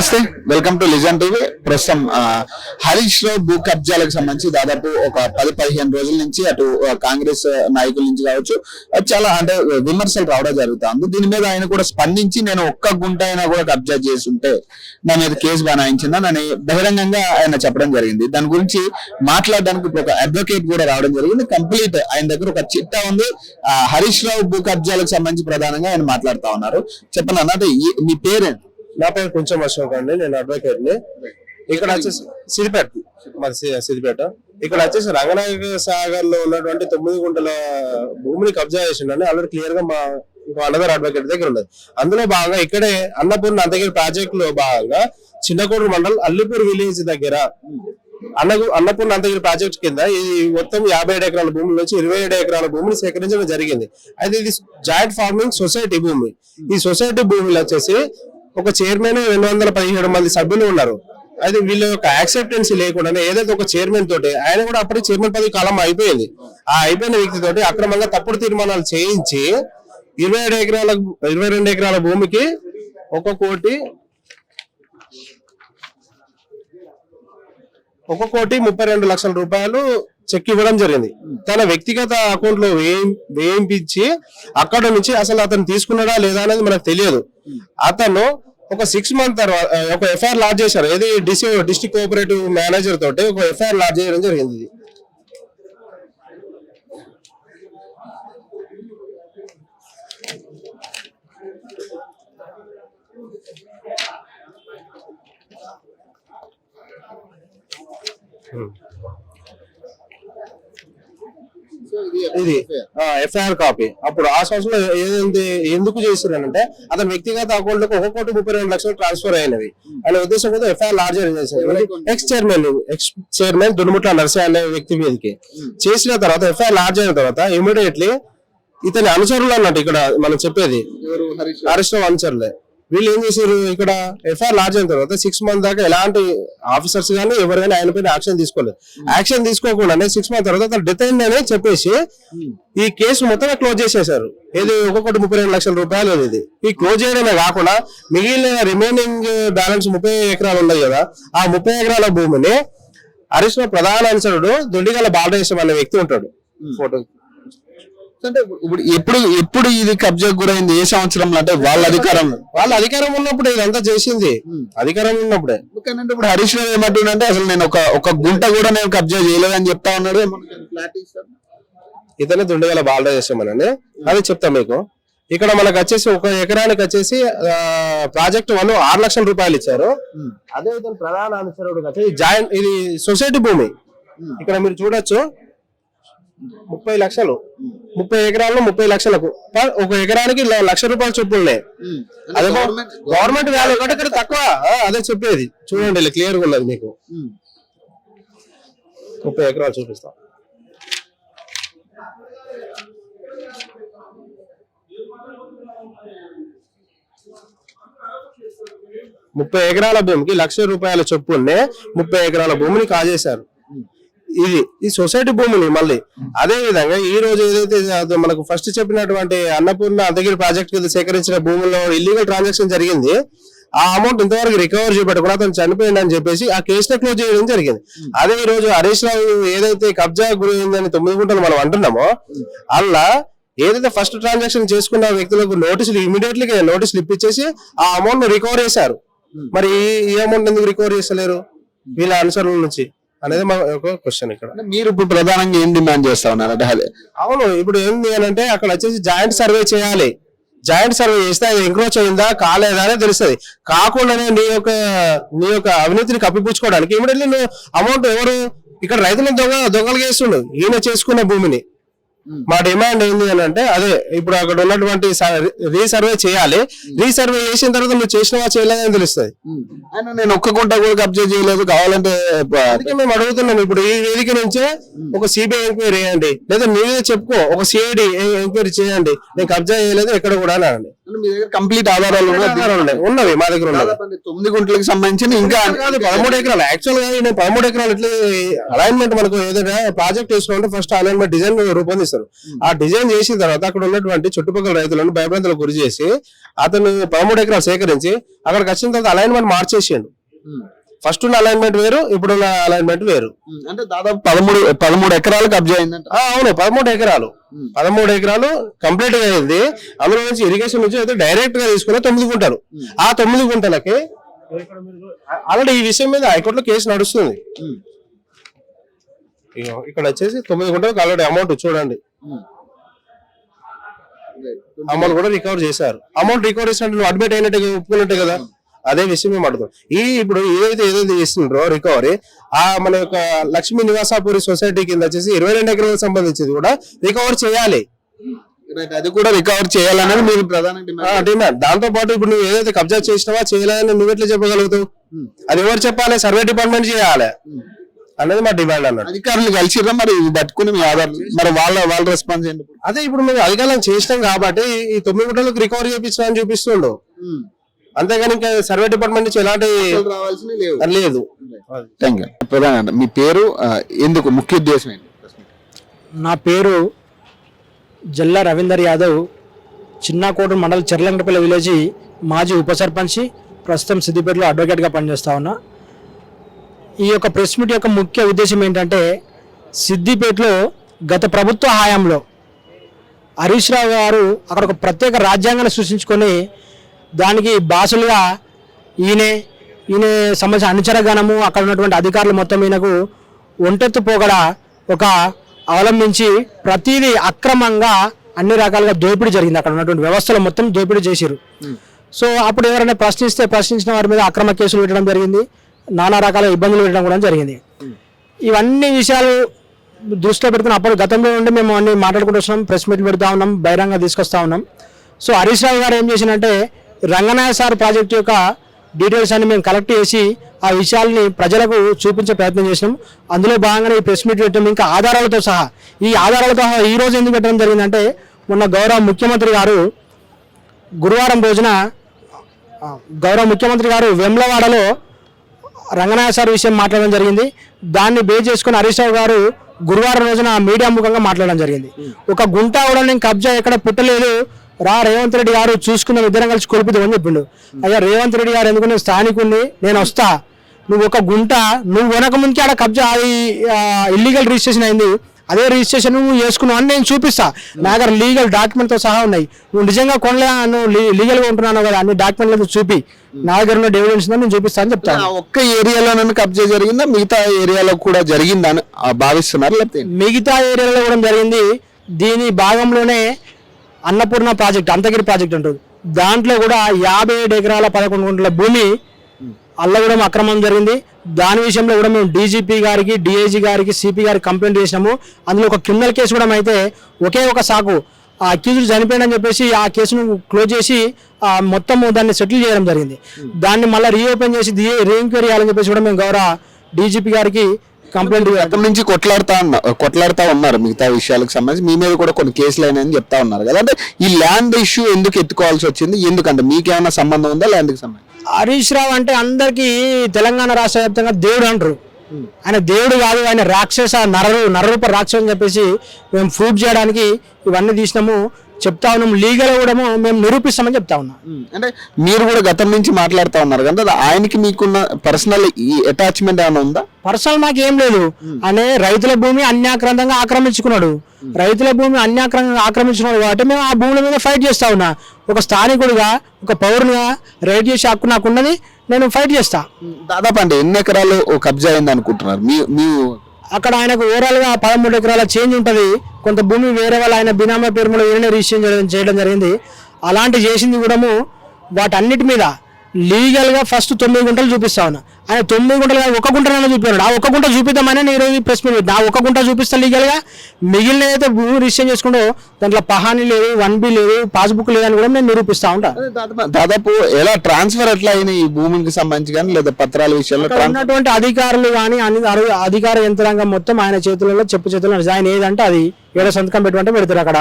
నమస్తే, welcome to listen TV. ప్రస్తుతం హరీష్ రావు భూ కబ్జాలకు సంబంధించి దాదాపు ఒక 10-15 రోజుల నుంచి అటు కాంగ్రెస్ నాయకుల నుంచి కావచ్చు చాలా అంటే విమర్శలు రావడం జరుగుతుంది. దీని మీద ఆయన కూడా స్పందించి నేను ఒక్క గుంట అయినా కూడా కబ్జా చేస్తుంటే నా మీద కేసు బనాయించిందని బహిరంగంగా ఆయన చెప్పడం జరిగింది. దాని గురించి మాట్లాడడానికి ఒక అడ్వకేట్ కూడా రావడం జరిగింది. కంప్లీట్ ఆయన దగ్గర ఒక చిట్టా ఉంది. హరీష్ రావు భూ కబ్జాలకు సంబంధించి ప్రధానంగా ఆయన మాట్లాడుతా ఉన్నారు. చెప్పండి అన్న, అంటే మీ పేరు? నా పేరు కొంచెం అశోక్ అండి, నేను అడ్వకేట్ ని. ఇక్కడ వచ్చేసి సిద్దిపేట ఇక్కడ వచ్చేసి రంగనాయక సాగర్ లో ఉన్నటువంటి 9 గుంటల భూమిని కబ్జా చేసిండని ఆల్రెడీ క్లియర్ గా మా అనదర్ అడ్వకేట్ దగ్గర ఉన్నది. అందులో భాగంగా ఇక్కడే అన్నపూర్ణ అంతగిరి ప్రాజెక్ట్ లో భాగంగా చిన్నకోడూరు మండలం అల్లిపూర్ విలేజ్ దగ్గర అన్నపూర్ణ అంతగిరి ప్రాజెక్ట్ కింద ఈ మొత్తం 57 ఎకరాల భూమి నుంచి 27 ఎకరాల భూమిని సేకరించడం జరిగింది. అయితే ఇది జాయింట్ ఫార్మింగ్ సొసైటీ భూమి. ఈ సొసైటీ భూమిలో వచ్చేసి ఒక చైర్మన్ 217 మంది సభ్యులు ఉన్నారు. అయితే వీళ్ళ యొక్క యాక్సెప్టెన్సీ లేకుండానే ఏదైతే ఒక చైర్మన్ తోటి, ఆయన కూడా అప్పటికి చైర్మన్ పదవి కాలం అయిపోయింది, ఆ అయిపోయిన వ్యక్తి తోటి అక్రమంగా తప్పుడు తీర్మానాలు చేయించి 22 ఎకరాల భూమికి 1,32,00,000 రూపాయలు చెక్ ఇవ్వడం జరిగింది. తన వ్యక్తిగత అకౌంట్ లో వేయించి అక్కడ నుంచి అసలు అతను తీసుకున్నాడా లేదా అనేది మనకు తెలియదు. అతను ఒక 6 months తర్వాత ఒక ఎఫ్ఐఆర్ లాడ్జ్ చేశారు. ఏది డిస్ట్రిక్ట్ కోఆపరేటివ్ మేనేజర్ తోటి ఒక ఎఫ్ఐఆర్ లాడ్జ్ చేయడం జరిగింది. ఇది ఎఫ్ఐఆర్ కాపీ. అప్పుడు ఆ సంవత్సరంలో ఏదైతే ఎందుకు చేశారంటే అతని వ్యక్తిగత అకౌంట్ లకు 1,32,00,000 ట్రాన్స్ఫర్ అయినవి అనే ఉద్దేశం కూడా ఎఫ్ఐఆర్ లాడ్జ్ చేశారు. ఎక్స్ చైర్మన్ దునుముట్ల నరసింహ అనే వ్యక్తి మీదకి చేసిన తర్వాత ఎఫ్ఐఆర్ లాడ్జ్ అయిన తర్వాత ఇమీడియట్లీ ఇతని అనుచరులు అన్నట్టు ఇక్కడ మనం చెప్పేది హరీష్ రావు అనుచరులే. వీళ్ళు ఏం చేశారు, ఇక్కడ ఎఫ్ఐఆర్ లాడ్జ్ అయిన తర్వాత 6 months దాకా ఎలాంటి ఆఫీసర్స్ కానీ ఎవరైనా ఆయన పైన యాక్షన్ తీసుకోలేదు. యాక్షన్ తీసుకోకుండానే 6 months తర్వాత అతను డెత్ అయిందని చెప్పేసి ఈ కేసు మొత్తం క్లోజ్ చేసేసారు. ఇది 1,32,00,000 రూపాయలు. ఇది ఈ క్లోజ్ చేయడమే కాకుండా మిగిలిన రిమైనింగ్ బ్యాలెన్స్ 30 ఎకరాలు ఉన్నాయి కదా, ఆ 30 ఎకరాల భూమిని హరీష్ రావు ప్రధాన అనుచరుడు దొడ్డిగల బాలదేశం అనే వ్యక్తి ఉంటాడు. ఫోటో అంటే ఇప్పుడు ఎప్పుడు ఇది కబ్జా గురైంది? ఏ సంవత్సరంలో? అంటే వాళ్ళ అధికారం ఉన్నప్పుడు ఇదంతా చేసింది, అధికారం ఉన్నప్పుడే. ఇప్పుడు హరీష్ రావు ఏమంటుండే, అసలు నేను ఒక గుంట కూడా నేను కబ్జా చేయలేదని చెప్తా ఉన్నాడు. ఇతనే దుండిగల బాలదేశం అని అది చెప్తా మీకు. ఇక్కడ మనకు వచ్చేసి 1 ఎకరానికి వచ్చేసి ప్రాజెక్ట్ 6 లక్షల రూపాయలు ఇచ్చారు. అదే ఇతను ప్రధాన అనుచరుడు వచ్చేసి జాయింట్, ఇది సొసైటీ భూమి. ఇక్కడ మీరు చూడొచ్చు 30 లక్షలు, 30 ఎకరాల్లో 30 లక్షలకు 1 ఎకరానికి 1,00,000 రూపాయలు చొప్పులున్నాయి. అదే గవర్నమెంట్ వాల్యూ కంటే ఇక్కడ తక్కువ. అదే చెప్పేది చూడండి, క్లియర్ గా ఉన్నది మీకు. 30 ఎకరాలు చూపిస్తా. ముప్పై ఎకరాల భూమికి 1,00,000 రూపాయల చొప్పునే 30 ఎకరాల భూమిని కాజేశారు. ఈ సొసైటీ భూమిని మళ్ళీ అదే విధంగా ఈ రోజు ఏదైతే మనకు ఫస్ట్ చెప్పినటువంటి అన్నపూర్ణ అంతగిరి ప్రాజెక్ట్ కింద సేకరించిన భూముల్లో ఇల్లీగల్ ట్రాన్సాక్షన్ జరిగింది. ఆ అమౌంట్ ఇంతవరకు రికవర్ చేయబెట్టకుండా అతను చనిపోయిందని చెప్పేసి ఆ కేసులో క్లోజ్ చేయడం జరిగింది. అదే ఈ రోజు హరీష్ రావు ఏదైతే కబ్జా గురైందని 9 గుంటలు మనం అంటున్నామో, అలా ఏదైతే ఫస్ట్ ట్రాన్సాక్షన్ చేసుకున్న వ్యక్తులకు నోటీసులు ఇమీడియట్లీ నోటీసులు ఇప్పించేసి ఆ అమౌంట్ రికవర్ చేశారు. మరి ఈ అమౌంట్ ఎందుకు రికవర్ చేస్తలేరు వీళ్ళ అనుసరుల నుంచి అనేది మా ఒక క్వశ్చన్. ఇక్కడ మీరు ఇప్పుడు ప్రధానంగా ఏం డిమాండ్ చేస్తా ఉన్నారు? అవును, ఇప్పుడు ఏంది అని అంటే అక్కడ వచ్చేసి జాయింట్ సర్వే చేయాలి. జాయింట్ సర్వే చేస్తే అది ఎంక్రోచ్ అయిందా కాలేదా అనేది తెలుస్తుంది. కాకుండానే నీ యొక్క అవినీతిని కప్పిపుచ్చుకోవడానికి ఇమీడియట్లీ నువ్వు అమౌంట్ ఎవరు ఇక్కడ రైతులను దొంగలు చేస్తుండు ఈయన చేసుకున్న భూమిని. మా డిమాండ్ ఏంది అని అంటే అదే ఇప్పుడు అక్కడ ఉన్నటువంటి రీసర్వే చేయాలి. రీసర్వే చేసిన తర్వాత నువ్వు చేసినవా చేయలేదని తెలుస్తుంది. నేను ఒక్క గుంట కూడా కబ్జా చేయలేదు, కావాలంటే మేము అడుగుతున్నాం. ఇప్పుడు ఈ వేదిక నుంచే ఒక సిబిఐ ఎంక్వైరీ చేయండి, లేదా మీరే చెప్పుకో ఒక సిఐడి ఎంక్వైరీ చేయండి, నేను కబ్జా చేయలేదు ఎక్కడ కూడా అనండి. మీ దగ్గర కంప్లీట్ ఆధారాలు ఉన్నవి మా దగ్గర ఉన్నవి. 9 గుంటలకు సంబంధించిన ఇంకా కాదు 13 ఎకరాలు. యాక్చువల్ గా నేను 13 ఎకరాలు ఇట్లా అలైన్మెంట్ మనకు ఏదైనా ప్రాజెక్ట్ వేసుకుంటే ఫస్ట్ అలైన్మెంట్ డిజైన్ రూపొందిస్తారు. ఆ డిజైన్ చేసిన తర్వాత అక్కడ ఉన్నటువంటి చుట్టుపక్కల రైతులను భయభ్రాంతులకు గురి చేసి అతను 13 ఎకరాలు సేకరించి అక్కడికి వచ్చిన తర్వాత అలైన్మెంట్ మార్చేసిండు. ఫస్ట్ ఉన్న అలైన్మెంట్ వేరు, ఇప్పుడున్న అలైన్మెంట్ వేరు. అంటే దాదాపు 13 ఎకరాలు కబ్జా అయిందంట. అవును 13 ఎకరాలు కంప్లీట్ గా అయింది. అందులో నుంచి ఇరిగేషన్ నుంచి అయితే డైరెక్ట్ గా తీసుకుని 9 గుంటలు. ఆ 9 గుంటలకి ఆల్రెడీ ఈ విషయం మీద హైకోర్టులో కేసు నడుస్తుంది. ఇక్కడ వచ్చేసి 9 గుంటలకు ఆల్రెడీ అమౌంట్ చూడండి, అమౌంట్ కూడా రికవర్ చేశారు. అమౌంట్ రికవర్ చేసినట్టు నువ్వు అడ్మిట్ అయినట్టు ఒప్పుకున్నట్టే కదా, అదే విషయం మేము అడుగుతాం. ఇప్పుడు ఏదైతే చేస్తుండ్రో రికవరీ ఆ మన యొక్క లక్ష్మీ నివాసాపురి సొసైటీ కింద వచ్చేసి 22 ఎకరాలకు సంబంధించింది కూడా రికవర్ చేయాలి. అది కూడా రికవర్ చేయాలనేది మీరు ప్రధాన డిమాండ్. దాంతో పాటు ఇప్పుడు నువ్వు ఏదైతే కబ్జా చేసినావా చేయలేదని నువ్వు ఎట్లా చెప్పగలుగుతావు? అది ఎవరు చెప్పాలి? సర్వే డిపార్ట్మెంట్ చేయాలి అనేది మా డిమాండ్ అన్నట్టు. అధికారులు కలిసిరా మరి పట్టుకుని మీ ఆధార్ మరి వాళ్ళ రెస్పాన్స్ ఏంటి? అదే ఇప్పుడు మేము అధికారులను చేసినాం కాబట్టి ఈ 9 గుంటలకు రికవరీ చేయించామని చూపిస్తుండు. అంతేగాని ఇంకా సర్వే డిపార్ట్మెంట్ నుంచి ఎలాంటి లేదు. ప్రధాన మీ పేరు, ఎందుకు ముఖ్య ఉద్దేశం ఏంటి? నా పేరు జల్లా రవీందర్ యాదవ్, చిన్నకోట మండలం చెర్లంగపల్లి విలేజ్ మాజీ ఉప సర్పంచి, ప్రస్తుతం సిద్దిపేటలో అడ్వకేట్గా పనిచేస్తా ఉన్నా. ఈ యొక్క ప్రెస్ మీట్ యొక్క ముఖ్య ఉద్దేశం ఏంటంటే సిద్దిపేటలో గత ప్రభుత్వ హయాంలో హరీష్ రావు గారు అక్కడ ఒక ప్రత్యేక రాజ్యాంగాన్ని సృష్టించుకొని దానికి బాసులుగా ఈయన సంబంధించిన అనుచరగణము అక్కడ ఉన్నటువంటి అధికారులు మొత్తం ఈయనకు ఒంటెత్తు పోగడ ఒక అవలంబించి ప్రతిదీ అక్రమంగా అన్ని రకాలుగా దోపిడీ జరిగింది. అక్కడ ఉన్నటువంటి వ్యవస్థలు మొత్తం దోపిడీ చేశారు. సో అప్పుడు ఎవరైనా ప్రశ్నించిన వారి మీద అక్రమ కేసులు పెట్టడం జరిగింది, నానా రకాల ఇబ్బందులు పెట్టడం కూడా జరిగింది. ఇవన్నీ విషయాలు దృష్టిలో పెట్టుకుని అప్పుడు గతంలో నుండి మేము అన్ని మాట్లాడుకుంటూ వస్తున్నాం, ప్రెస్ మీట్లు పెడతా ఉన్నాం, బహిరంగ తీసుకొస్తా ఉన్నాం. సో హరీష్ రావు గారు ఏం చేసినంటే రంగనాయ సార్ ప్రాజెక్టు యొక్క డీటెయిల్స్ అన్ని మేము కలెక్ట్ చేసి ఆ విషయాల్ని ప్రజలకు చూపించే ప్రయత్నం చేసినాం. అందులో భాగంగానే ఈ ప్రెస్ మీట్ పెట్టాం. ఇంకా ఆధారాలతో సహా ఈ రోజు ఎందుకు పెట్టడం జరిగిందంటే మొన్న గౌరవ ముఖ్యమంత్రి గారు గురువారం రోజున వేములవాడలో రంగనాయ సార్ విషయం మాట్లాడడం జరిగింది. దాన్ని బేస్ చేసుకుని హరీష్ రావు గారు గురువారం రోజున మీడియా ముఖంగా మాట్లాడడం జరిగింది. ఒక గుంట కూడా నేను కబ్జా ఎక్కడ పుట్టలేదు, రేవంత్ రెడ్డి గారు చూసుకున్న ఇద్దరం కలిసి కొలుపుదామని చెప్పిండు. అయ్యా రేవంత్ రెడ్డి గారు ఎందుకు నేను స్థానికుడిని, నేను వస్తా, నువ్వు ఒక గుంట నువ్వు కొనక ముందుకి ఆడ కబ్జా ఇల్లీగల్ రిజిస్ట్రేషన్ అయింది, అదే రిజిస్ట్రేషన్ నువ్వు చేసుకున్నావు అని నేను చూపిస్తా. నా దగ్గర లీగల్ డాక్యుమెంట్తో సహా ఉన్నాయి. నువ్వు నిజంగా కొనలే, నువ్వు లీగల్గా ఉంటున్నావు కదా, అన్ని డాక్యుమెంట్లతో చూపి నా దగ్గర ఉన్న ఎవిడెన్స్ నేను చూపిస్తా అని చెప్తాను. ఒక్క ఏరియాలో కబ్జా జరిగిందా, మిగతా ఏరియాలో కూడా జరిగిందని భావిస్తున్నారు? లేకపోతే మిగతా ఏరియాలో కూడా జరిగింది. దీని భాగంలోనే అన్నపూర్ణ ప్రాజెక్ట్, అంతగిరి ప్రాజెక్ట్ ఉంటుంది. దాంట్లో కూడా 57 ఎకరాల 11 గుంటల భూమి అల్లగూడెం అక్రమం జరిగింది. దాని విషయంలో కూడా మేము డీజీపీ గారికి, డిఐజీ గారికి, సిపి గారికి కంప్లైంట్ చేసినాము. అందులో ఒక క్రిమినల్ కేసు కూడా అయితే ఒకే ఒక సాకు ఆ అక్యూజ్డ్ చనిపోయిందని చెప్పేసి ఆ కేసును క్లోజ్ చేసి మొత్తం దాన్ని సెటిల్ చేయడం జరిగింది. దాన్ని మళ్ళీ రీఓపెన్ చేసి రీఎంక్వైరీ చేయాలని చెప్పేసి కూడా మేము గౌరవ డీజీపీ గారికి కంప్లైంట్ అక్కడి నుంచి కొట్లాడుతా ఉన్నారు. మిగతా విషయాలకు సంబంధించి మీ మీద కూడా కొన్ని కేసులు అయినాయని చెప్తా ఉన్నారు కదా. అంటే ఈ ల్యాండ్ ఇష్యూ ఎందుకు ఎత్తుకోవాల్సి వచ్చింది, ఎందుకంటే మీకేమైనా సంబంధం ఉందా ల్యాండ్కి సంబంధించి? హరీష్ రావు అంటే అందరికీ తెలంగాణ రాష్ట్ర వ్యాప్తంగా దేవుడు అంటారు. ఆయన దేవుడు కాదు, ఆయన రాక్షస నరరూప రాక్షసు అని చెప్పేసి మేము ప్రూవ్ చేయడానికి ఇవన్నీ తీసినాము, చెప్తా ఉన్నాం. లీగల్ కూడా మేము నిరూపిస్తామని చెప్తా ఉన్నాం. అంటే మీరు కూడా గతం నుంచి మాట్లాడుతూ ఉన్నారు కదా, ఆయనకి మీకున్న పర్సనల్ అటాచ్మెంట్ ఏమైనా ఉందా? పర్సనల్ మాకు ఏం లేదు. అనే రైతుల భూమి అన్యాక్రాంతంగా ఆక్రమించుకున్నాడు. రైతుల భూమి అన్యాక్రాంతంగా ఆక్రమించుకున్నాడు కాబట్టి మేము ఆ భూముల మీద ఫైట్ చేస్తా ఉన్నా. ఒక స్థానికుడిగా, ఒక పౌరునిగా రైట్ చేసే హక్కు నాకున్నది, నేను ఫైట్ చేస్తా. దాదాపు అంటే ఎన్ని ఎకరాలు కబ్జా అయింది అనుకుంటున్నారు? మీ అక్కడ ఆయనకు ఓవరాల్ గా 13 ఎకరాల చేంజ్ ఉంటది. కొంత భూమి వేరే వాళ్ళ ఆయన బినామా పేరు మీద ఏమైనా రిజిస్ట్రేషన్ చేయడం జరిగింది. అలాంటి చేసింది కూడా వాటన్నిటి మీద లీగల్ గా ఫస్ట్ 9 గుంటలు చూపిస్తా ఉన్నా. ఆయన 9 గుంటలు ఒక గుంటనైనా చూపిస్తున్నాడు. ఆ 1 గుంట చూపిద్దామని నేను ఈరోజు ప్రెస్ మీట్ పెట్టిన. ఆ 1 గుంట చూపిస్తా లీగల్ గా. మిగిలిన అయితే భూమి రిజిస్ట్రేషన్ చేసుకుంటూ దాంట్లో పహానీ లేదు, 1B లేదు, పాస్బుక్ లేదని కూడా నేను నిరూపిస్తా ఉంటా. దాదాపు ఎలా ట్రాన్స్ఫర్ ఎట్లా అయినా ఈ భూమికి సంబంధించి కానీ లేదా పత్రాల విషయంలో ఉన్నటువంటి అధికారులు కానీ అధికార యంత్రాంగం మొత్తం ఆయన చేతులలో చెప్పు చేతుల్లో ఆయన ఏదంటే అది ఏదో సంతకం పెట్టుకుంటే పెడతారు అక్కడ.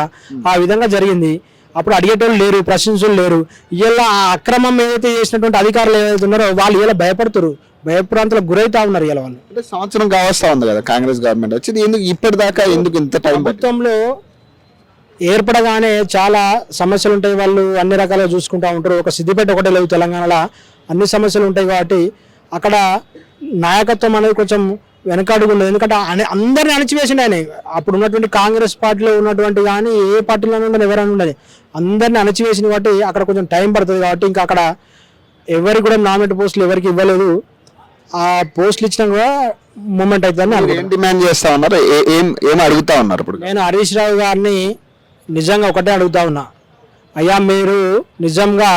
ఆ విధంగా జరిగింది. అప్పుడు అడిగేటోళ్ళు లేరు, ప్రశ్నించడం లేరు. ఇలా ఆ అక్రమం ఏదైతే చేసినటువంటి అధికారులు ఏదైతే ఉన్నారో వాళ్ళు ఇలా భయపడుతారు, భయప్రాంతాలకు గురైతా ఉన్నారు ఇలా వాళ్ళు. అంటే సంవత్సరం కావస్తా ఉంది కదా కాంగ్రెస్ గవర్నమెంట్ వచ్చి, ఎందుకు ఇప్పటిదాకా ఎందుకు ఇంత టైం పట్టింది? ప్రభుత్వంలో ఏర్పడగానే చాలా సమస్యలు ఉంటాయి, వాళ్ళు అన్ని రకాలుగా చూసుకుంటూ ఉంటారు. ఒక సిద్దిపేట ఒకటే లేదు, తెలంగాణలో అన్ని సమస్యలు ఉంటాయి కాబట్టి అక్కడ నాయకత్వం అనేది కొంచెం వెనకడుగు ఉండదు. ఎందుకంటే అందరిని అణచివేసిండు ఆయన. అప్పుడు ఉన్నటువంటి కాంగ్రెస్ పార్టీలో ఉన్నటువంటి కానీ ఏ పార్టీలో ఉండదు, ఎవరైనా ఉండదు, అందరిని అణచివేసింది కాబట్టి అక్కడ కొంచెం టైం పడుతుంది. కాబట్టి ఇంకా అక్కడ ఎవరికి కూడా నామినేట్ పోస్టులు ఎవరికి ఇవ్వలేదు. ఆ పోస్టులు ఇచ్చినా కూడా మూమెంట్ అవుతుందని ఏం డిమాండ్ చేస్తా ఉన్నారు, ఏం అడుగుతా ఉన్నారు? ఇప్పుడు నేను హరీష్ రావు గారిని నిజంగా ఒకటే అడుగుతా ఉన్నా, అయ్యా మీరు నిజంగా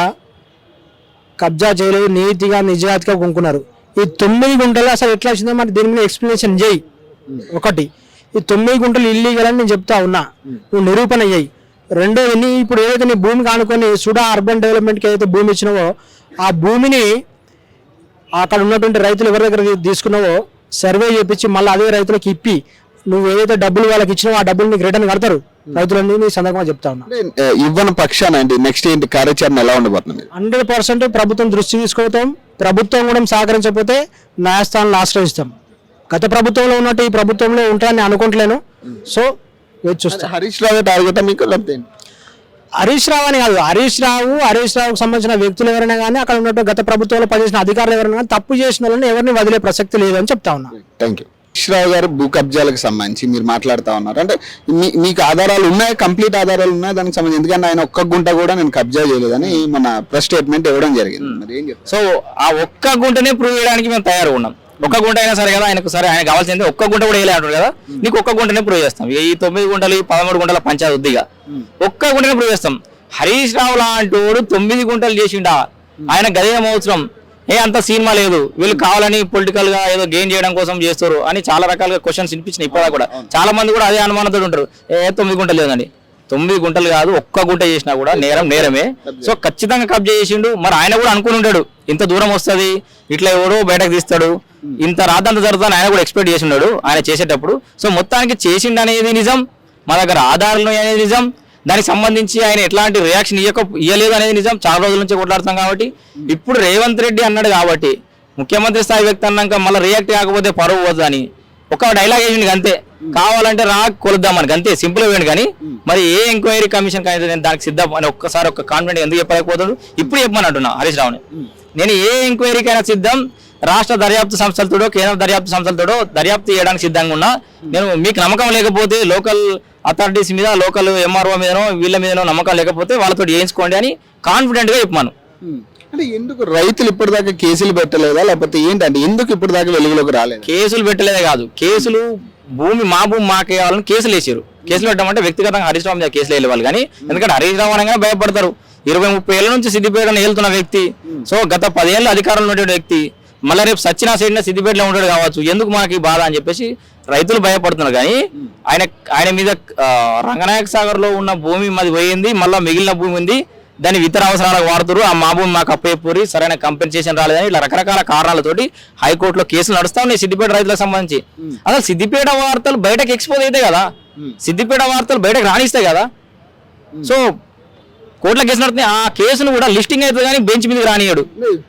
కబ్జా చేయలేదు, నీతిగా నిజాయితీగా కొనుక్కున్నారు. ఈ 9 గుంటలు అసలు ఎట్లా వచ్చిందో మరి దీని మీద ఎక్స్ప్లెనేషన్ చేయి. ఒకటి, ఈ 9 గుంటలు ఇల్లీగల్ అని నేను చెప్తా ఉన్నా, నువ్వు నిరూపణ చేయి. రెండోది, నీ ఇప్పుడు ఏదైతే నీ భూమికి ఆనుకొని సుడా అర్బన్ డెవలప్మెంట్కి ఏదైతే భూమి ఇచ్చినావో ఆ భూమిని అక్కడ ఉన్నటువంటి రైతులు ఎవరి దగ్గర తీసుకున్నావో సర్వే చేయించి మళ్ళీ అదే రైతులకు ఇప్పి నువ్వు ఏదైతే డబ్బులు వాళ్ళకి ఇచ్చినావో ఆ డబ్బులు నీకు రిటర్న్ కడతారు రైతులన్నీ. నీ సందర్భంగా చెప్తా ఉన్నా. ఇవ్వని పక్షాన నెక్స్ట్ ఏంటి కార్యాచరణ ఎలా ఉండబోతుంది? 100% ప్రభుత్వం దృష్టి తీసుకుపోతాం. ప్రభుత్వం కూడా సహకరించకపోతే న్యాయస్థానాలను ఆశ్రయిస్తాం. గత ప్రభుత్వంలో ఉన్నట్టు ఈ ప్రభుత్వంలో ఉంటానని అనుకుంటలేను. సో వేచి చూస్తాం. హరీష్ రావు టార్గెట్ మీకు లేకపోతే హరీష్ రావు అని కాదు, హరీష్ రావుకు సంబంధించిన వ్యక్తులు ఎవరైనా కానీ అక్కడ ఉన్నట్టు గత ప్రభుత్వంలో పనిచేసిన అధికారులు ఎవరైనా కానీ తప్పు చేసిన వాళ్ళని ఎవరిని వదిలే ప్రసక్తి లేదని చెప్తా ఉన్నా. Thank you. హరీష్ రావు గారు భూ కబ్జాలకు సంబంధించి మీరు మాట్లాడుతూ ఉన్నారు, అంటే మీకు ఆధారాలు ఉన్నాయి, కంప్లీట్ ఆధారాలు ఉన్నాయి దానికి సంబంధించి? ఎందుకంటే ఆయన ఒక్క గుంట కూడా నేను కబ్జా చేయలేదని మన ప్రెస్ స్టేట్మెంట్ ఇవ్వడం జరిగింది. మరి ఏం చెప్తారు? సో ఆ ఒక్క గుంటనే ప్రూవ్ చేయడానికి మేము తయారు ఉన్నాం. ఒక్క గుంట అయినా సరే కదా, ఆయనకు సరే ఆయన కావాల్సింది ఒక్క గుంట కూడా వేయలే అంటారు కదా, నీకు ఒక్క గుంటనే ప్రూవ్ చేస్తాం. ఈ 9 గుంటలు 13 గుంటల పంచాయతీ వద్దిగా ఒక్క గుంటనే ప్రూవ్ చేస్తాం. హరీష్ రావు లాంటి 9 గుంటలు చేసిండా, ఆయన గదేం అవసరం, అంత సినిమా లేదు, వీళ్ళు కావాలని పొలిటికల్ గా ఏదో గెయిన్ చేయడం కోసం చేస్తారు అని చాలా రకాలుగా క్వశ్చన్స్ వినిపించినాయి. ఇప్పుడు కూడా చాలా మంది కూడా అదే అనుమానంతో ఉంటారు, 9 గుంటలు లేదండి. 9 గుంటలు కాదు, ఒక్క గుంట చేసినా కూడా నేరమే. సో ఖచ్చితంగా కబ్జా చేసిండు. మరి ఆయన కూడా అనుకుని ఉంటాడు ఇంత దూరం వస్తుంది, ఇట్లా ఎవడో బయటకు తీస్తాడు, ఇంత రాద్దంత జరుగుతుందని ఆయన కూడా ఎక్స్పెక్ట్ చేసి ఉన్నాడు ఆయన చేసేటప్పుడు. సో మొత్తానికి చేసిండు అనేది నిజం, మా దగ్గర ఆధారాలు అనేది నిజం, దానికి సంబంధించి ఆయన ఎట్లాంటి రియాక్షన్ ఇవ్వలేదు అనేది నిజం. చాలా రోజుల నుంచి కొట్లాడుతాం కాబట్టి ఇప్పుడు రేవంత్ రెడ్డి అన్నాడు కాబట్టి ముఖ్యమంత్రి స్థాయి వ్యక్తి అన్నాక మళ్ళీ రియాక్ట్ కాకపోతే పరువు పోతుంది అని ఒక డైలాగ్ వేసిండు అంతే. కావాలంటే రా కొలుద్దామని అంతే, సింపుల్ వేయండి. కానీ మరి ఏ ఎంక్వైరీ కమిషన్ కానీ నేను దానికి సిద్ధం అని ఒక్కసారి ఒక కాన్ఫిడెంట్ ఎందుకు చెప్పలేకపోతాడు ఇప్పుడు చెప్పమని అంటున్నా హరీష్ రావుని. నేను ఏ ఎంక్వైరీకైనా సిద్ధం, రాష్ట్ర దర్యాప్తు సంస్థలతోడో కేంద్ర దర్యాప్తు సంస్థలతోడో దర్యాప్తు చేయడానికి సిద్ధంగా ఉన్నా. నేను మీకు నమ్మకం లేకపోతే లోకల్ అథారిటీస్ మీద, లోకల్ ఎంఆర్ఓ మీదనో వీళ్ళ మీదనో నమ్మకం లేకపోతే వాళ్ళతో చేయించుకోండి అని కాన్ఫిడెంట్ గా చెప్పాను. అంటే ఎందుకు రైతులు ఇప్పటిదాకా కేసులు పెట్టలేదా, లేకపోతే ఏంటంటే ఎందుకు ఇప్పటిదాకా వెలుగులోకి రాలేదు? కేసులు పెట్టలేదే కాదు, కేసులు మా భూమి మాకే కావాలని కేసులు వేసారు. కేసులు పెట్టమంటే వ్యక్తిగతంగా హరీష్ రావు మీద కేసులు వేయలేవాలి. కానీ ఎందుకంటే హరీష్ రావు అనగానే భయపడతారు. 20-30 ఏళ్ల నుంచి సిద్దిపేటను వెళ్తున్న వ్యక్తి, సో గత 10 ఏళ్ళు అధికారంలో ఉండే వ్యక్తి, మళ్ళీ రేపు సచ్చినా సైడ్న సిద్దిపేటలో ఉంటాడు కావచ్చు, ఎందుకు మనకి బాధ అని చెప్పేసి రైతులు భయపడుతున్నారు. కానీ ఆయన మీద రంగనాయక సాగర్ లో ఉన్న భూమి మాది పోయింది, మళ్ళీ మిగిలిన భూమి ఉంది, దాన్ని ఇతర అవసరాలకు వాడుతారు, ఆ మా భూమి మాకు అప్పయ్యపూరి సరైన కంపెన్సేషన్ రాలేదని ఇట్లా రకరకాల కారణాలతోటి హైకోర్టులో కేసులు నడుస్తా ఉన్నాయి సిద్దిపేట రైతులకు సంబంధించి. అసలు సిద్దిపేట వార్తలు బయటకు ఎక్స్పోజ్ అయితే కదా, సిద్దిపేట వార్తలు బయటకు రాణిస్తాయి కదా. సో కోర్టులో కేసు నడుతున్నాయి, ఆ కేసును కూడా లిస్టింగ్ అవుతుంది కానీ బెంచ్ మీదకి రానియాడు.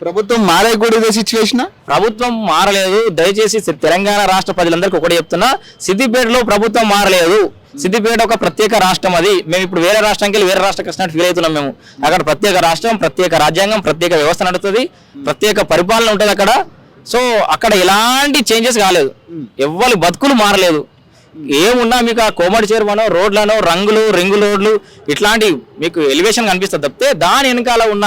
ప్రభుత్వం మారే కూడా ఇదే సిచ్యువేషన్. ప్రభుత్వం మారలేదు. దయచేసి తెలంగాణ రాష్ట్ర ప్రజలందరికీ ఒకటి చెప్తున్నా, సిద్దిపేటలో ప్రభుత్వం మారలేదు. సిద్దిపేట ఒక ప్రత్యేక రాష్ట్రం. అది మేము ఇప్పుడు వేరే రాష్ట్రానికి వెళ్ళి వేరే రాష్ట్రానికి వచ్చినట్టు ఫీల్ అవుతున్నాం. మేము అక్కడ ప్రత్యేక రాష్ట్రం, ప్రత్యేక రాజ్యాంగం, ప్రత్యేక వ్యవస్థ నడుస్తుంది, ప్రత్యేక పరిపాలన ఉంటుంది అక్కడ. సో అక్కడ ఎలాంటి చేంజెస్ కాలేదు, ఎవ్వరు బతుకులు మారలేదు. ఏమున్నా మీకు ఆ కోమటి చేరువనో రోడ్లను రంగులు రింగు రోడ్లు ఇట్లాంటి మీకు ఎలివేషన్ కనిపిస్తుంది తప్పితే దాని వెనకాల ఉన్న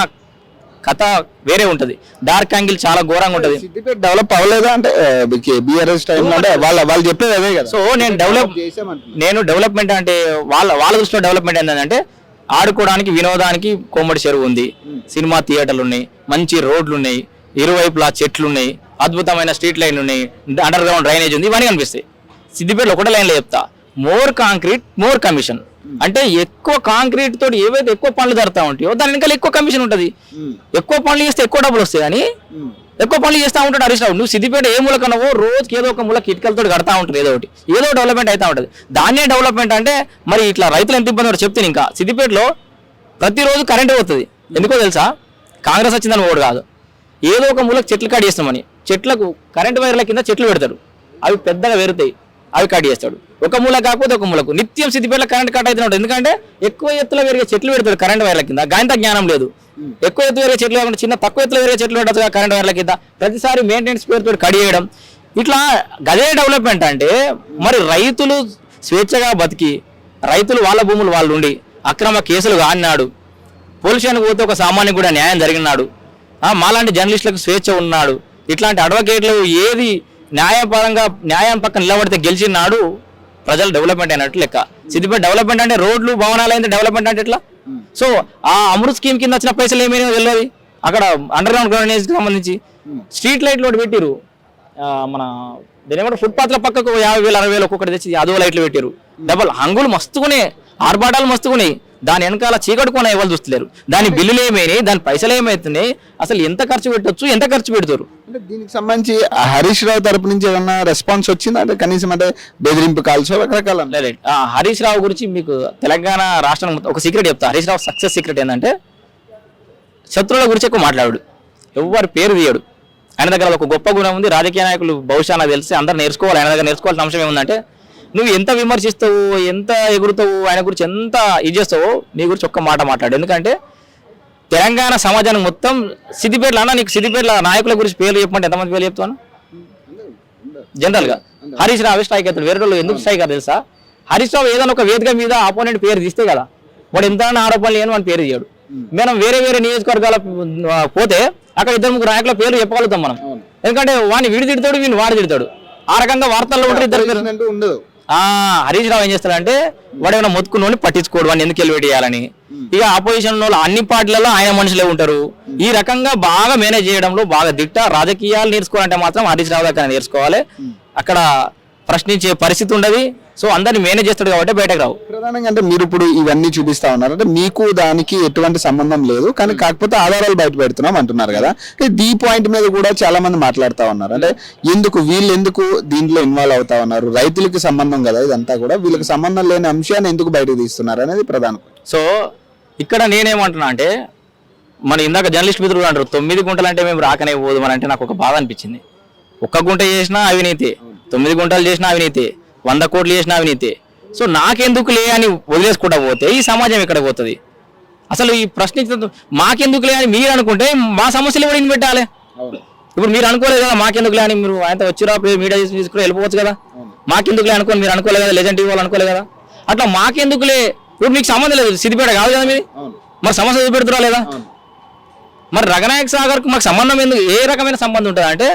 కథ వేరే ఉంటది. డార్క్ యాంగిల్ చాలా ఘోరంగా ఉంటది. సిద్దిపేట డెవలప్ అవ్వలేదా అంటే బీఆర్ఎస్ టైంలో అంటే వాళ్ళు చెప్పేది అదే కదా. సో నేను డెవలప్మెంట్ అంటే వాళ్ళ దృష్టిలో డెవలప్మెంట్ ఏంటంటే ఆడుకోవడానికి వినోదానికి కోమటి చెరువు ఉంది, సినిమా థియేటర్లు ఉన్నాయి, మంచి రోడ్లు ఉన్నాయి, ఇరువైపులా చెట్లు ఉన్నాయి, అద్భుతమైన స్ట్రీట్ లైన్ ఉన్నాయి, అండర్ గ్రౌండ్ డ్రైనేజ్ ఉంది, ఇవన్నీ కనిపిస్తాయి. సిద్దిపేటలో ఒకటే లైన్లో చెప్తా, మోర్ కాంక్రీట్ మోర్ కమిషన్. అంటే ఎక్కువ కాంక్రీట్ తోటి ఏవైతే ఎక్కువ పనులు జరుగుతూ ఉంటాయో దాని వెనకాల ఎక్కువ కమిషన్ ఉంటుంది. ఎక్కువ పనులు చేస్తే ఎక్కువ డబ్బులు వస్తాయి అని ఎక్కువ పనులు చేస్తూ ఉంటాడు హరీష్ రావు. నువ్వు సిద్దిపేట ఏ మూలకన్నావో రోజుకి ఏదో ఒక మూల కిటికలతో కడతా ఉంటుంది, ఏదో ఒకటి ఏదో డెవలప్మెంట్ అవుతా ఉంటుంది. దాన్నే డెవలప్మెంట్ అంటే మరి ఇట్లా రైతులు ఎంత ఇబ్బంది చెప్తే ఇంకా సిద్దిపేటలో ప్రతిరోజు కరెంట్ పోతుంది. ఎందుకో తెలుసా? కాంగ్రెస్ వచ్చిందని ఓడు కాదు, ఏదో ఒక మూలకు చెట్లు కట్ చేస్తామని చెట్లకు కరెంట్ వైర్ల కింద చెట్లు పెడతారు, అవి పెద్దగా పెరుగుతాయి, అవి కట్ చేస్తాడు. ఒక మూల కాకపోతే ఒక మూలకు నిత్యం సిద్దిపేటలో కరెంట్ కట్ అవుతూ ఉంటుంది. ఎందుకంటే ఎక్కువ ఎత్తులో పెరిగే చెట్లు పెడతాడు కరెంట్ వైర్ల కింద. గాయంత జ్ఞానం లేదు, ఎక్కువ ఎత్తు పెరిగే చెట్లు కాకుండా చిన్న తక్కువ ఎత్తులో పెరిగే చెట్లు పెట్టచ్చు కరెంట్ వైర్ల కింద. ప్రతిసారి మెయింటెనెన్స్ పేరుతో కట్ చేయడం, ఇట్లా గదే డెవలప్మెంట్ అంటే. మరి రైతులు స్వేచ్ఛగా బతికి రైతులు వాళ్ళ భూములు వాళ్ళు ఉండి అక్రమ కేసులు కాన్నాడు, పోలీస్ స్టేషన్కి పోతే ఒక సామాన్యుడు కూడా న్యాయం జరిగినాడు, మాలాంటి జర్నలిస్టులకు స్వేచ్ఛ ఉన్నాడు, ఇట్లాంటి అడ్వకేట్లు ఏది న్యాయపరంగా న్యాయం పక్కన నిలబడితే గెలిచినాడు, ప్రజలు డెవలప్మెంట్ అయినట్టు లెక్క. సిద్దిపేట డెవలప్మెంట్ అంటే రోడ్లు భవనాలు అయితే డెవలప్మెంట్ అంటే ఎట్లా? సో ఆ అమృత్ స్కీమ్ కింద వచ్చిన పైసలు ఏమైనా తెలియదు. అక్కడ అండర్ గ్రౌండ్ డ్రైనేజ్కి సంబంధించి స్ట్రీట్ లైట్లు ఒకటి పెట్టిరు, మన దీని ఏమంటే ఫుట్పాత్ల పక్కకు 50,000 60,000 ఒక్కొక్కటి తెచ్చి అదో లైట్లు పెట్టారు. డబల్ హంగులు మస్తుకునే, ఆర్భాటాలు మస్తుకున్నాయి, దాని వెనకాల చీకట్టుకునే ఎవరు చూస్తలేరు. దాని బిల్లులు ఏమైనాయి, దాని పైసలు ఏమవుతున్నాయి, అసలు ఎంత ఖర్చు పెట్టొచ్చు, ఎంత ఖర్చు పెడతారు. అంటే దీనికి సంబంధించి హరీష్ రావు తరపు నుంచి ఏమన్నా రెస్పాన్స్ వచ్చిందా? అంటే కనీసం అంటే బెదిరింపు కాల్స్ రకరకాల. హరీష్ రావు గురించి మీకు తెలంగాణ రాష్ట్రం ఒక సీక్రెట్ చెప్తా. హరీష్ రావు సక్సెస్ సీక్రెట్ ఏంటంటే శత్రువుల గురించి ఎక్కువ మాట్లాడాడు, ఎవరి పేరు తీయడు. ఆయన దగ్గర ఒక గొప్ప గుణం ఉంది, రాజకీయ నాయకులు బహుశా నాకు తెలిసి అందరూ నేర్చుకోవాలి. ఆయన దగ్గర నేర్చుకోవాల్సిన అంశం ఏముందంటే, నువ్వు ఎంత విమర్శిస్తావు, ఎంత ఎగురుతావు, ఆయన గురించి ఎంత ఇది చేస్తావో నీ గురించి ఒక్క మాట మాట్లాడు. ఎందుకంటే తెలంగాణ సమాజానికి మొత్తం సిద్దిపేటలో అన్న, నీకు సిద్దిపేటలో నాయకుల గురించి పేర్లు చెప్పమంటే ఎంతమంది పేర్లు చెప్తాను? జనరల్గా హరీష్ రావు స్ట్రైక్ అవుతాడు. వేరే వాళ్ళు ఎందుకు స్ట్రైక్ అవుతారు తెలుసా? హరీష్ రావు ఏదైనా ఒక వేదిక మీద ఆపోనెంట్ పేరు తీస్తే కదా, వాడు ఎంత ఆరోపణలు లేని వాడి పేరు తీయడు. మనం వేరే వేరే నియోజకవర్గాల పోతే అక్కడ 2-3 నాయకుల పేర్లు చెప్పగలుగుతాం మనం. ఎందుకంటే వాడిని వీడి తిడతాడు, వీడిని వాడు తిడతాడు, ఆ రకంగా వార్తల్లో ఉంటారు ఇద్దరు పేరు ఉండదు. హరీష్ రావు ఏం చేస్తాడంటే, వాడు ఏమైనా మొత్తుకున్నోని పట్టించుకోడు, వాడిని ఎందుకు ఎలివేట్ చేయాలని. ఇక ఆపోజిషన్ వాళ్ళు అన్ని పార్టీలలో ఆయన మనుషులే ఉంటారు. ఈ రకంగా బాగా మేనేజ్ చేయడంలో బాగా దిట్ట. రాజకీయాలు నేర్చుకోవాలంటే మాత్రం హరీష్ రావు దగ్గర నేర్చుకోవాలి. అక్కడ ప్రశ్నించే పరిస్థితి ఉండదు. సో అందరిని మేనేజ్ చేస్తాడు కాబట్టి బయటకు రావు. ప్రధానంగా అంటే మీరు ఇప్పుడు ఇవన్నీ చూపిస్తా ఉన్నారు అంటే మీకు దానికి ఎటువంటి సంబంధం లేదు, కానీ కాకపోతే ఆధారాలు బయట పెడుతున్నాం అంటున్నారు కదా. ఈ పాయింట్ మీద కూడా చాలా మంది మాట్లాడుతా ఉన్నారు. అంటే వీళ్ళు ఎందుకు దీంట్లో ఇన్వాల్వ్ అవుతా ఉన్నారు? రైతులకి సంబంధం కదా ఇదంతా కూడా, వీళ్ళకి సంబంధం లేని అంశాన్ని ఎందుకు బయటకు తీస్తున్నారు అనేది ప్రధానం. సో ఇక్కడ నేనేమంటున్నా అంటే, మన ఇందాక జర్నలిస్ట్ మిత్రులు అంటారు 9 గుంటలు అంటే మేము రాకనే పోదు అని. అంటే నాకు ఒక బాధ అనిపించింది. 1 గుంట చేసినా అవినీతి, 9 గుంటలు చేసినా అవినీతి, 100 కోట్లు చేసిన అవినీతి. సో నాకెందుకులే అని వదిలేసుకుంటా పోతే ఈ సమాజం ఎక్కడ పోతుంది? అసలు ఈ ప్రశ్నించడం మాకెందుకులే అని మీరు అనుకుంటే మా సమస్యలు కూడా ఇన్ని పెట్టాలి. ఇప్పుడు మీరు అనుకోలేదు కదా మాకెందుకులే అని, మీరు ఆయనతో వచ్చిరా మీడియా తీసుకుని వెళ్ళిపోవచ్చు కదా. మాకెందుకులే అనుకోని మీరు అనుకోలేదు కదా, లెజెండ్ టీవీ వాళ్ళు అనుకోలేదు కదా. అట్లా మాకెందుకులే, ఇప్పుడు మీకు సంబంధం లేదు, సిద్దిపేట కాదు కదా మీది, మరి సమస్య చూపెడుతురా లేదా? మరి రఘునాయక్ సాగర్కు మాకు సంబంధం ఎందుకు? ఏ రకమైన సంబంధం ఉంటుంది అంటే,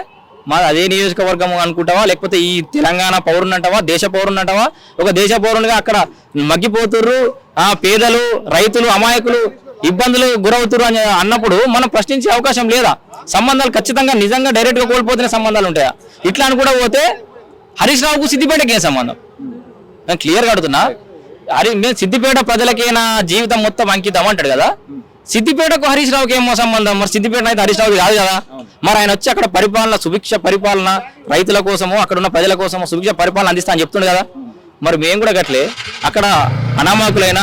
మా అదే నియోజకవర్గం అనుకుంటావా, లేకపోతే ఈ తెలంగాణ పౌరుని అంటావా, దేశ పౌరుని అంటావా? ఒక దేశ పౌరునిగా అక్కడ మగ్గిపోతుర్రు పేదలు, రైతులు, అమాయకులు ఇబ్బందులు గురవుతురు అని అన్నప్పుడు మనం ప్రశ్నించే అవకాశం లేదా? సంబంధాలు ఖచ్చితంగా నిజంగా డైరెక్ట్ గా కోల్పోతున్న సంబంధాలు ఉంటాయా? ఇట్లా అని కూడా పోతే హరీష్ రావుకు సిద్దిపేటకి ఏం సంబంధం? నేను క్లియర్గా అడుగుతున్నా. మేము సిద్దిపేట ప్రజలకే నా జీవితం మొత్తం అంకితం అంటాడు కదా, సిద్దిపేటకు హరీష్ రావుకి ఏమో సంబంధం? మరి సిద్దిపేట అయితే హరీష్ రావు కాదు కదా. మరి ఆయన వచ్చి అక్కడ పరిపాలన, సుభిక్ష పరిపాలన, రైతుల కోసము అక్కడ ఉన్న ప్రజల కోసము సుభిక్ష పరిపాలన అందిస్తా అని చెప్తుండే కదా. మరి మేము కూడా గట్లే అక్కడ అనామకులైన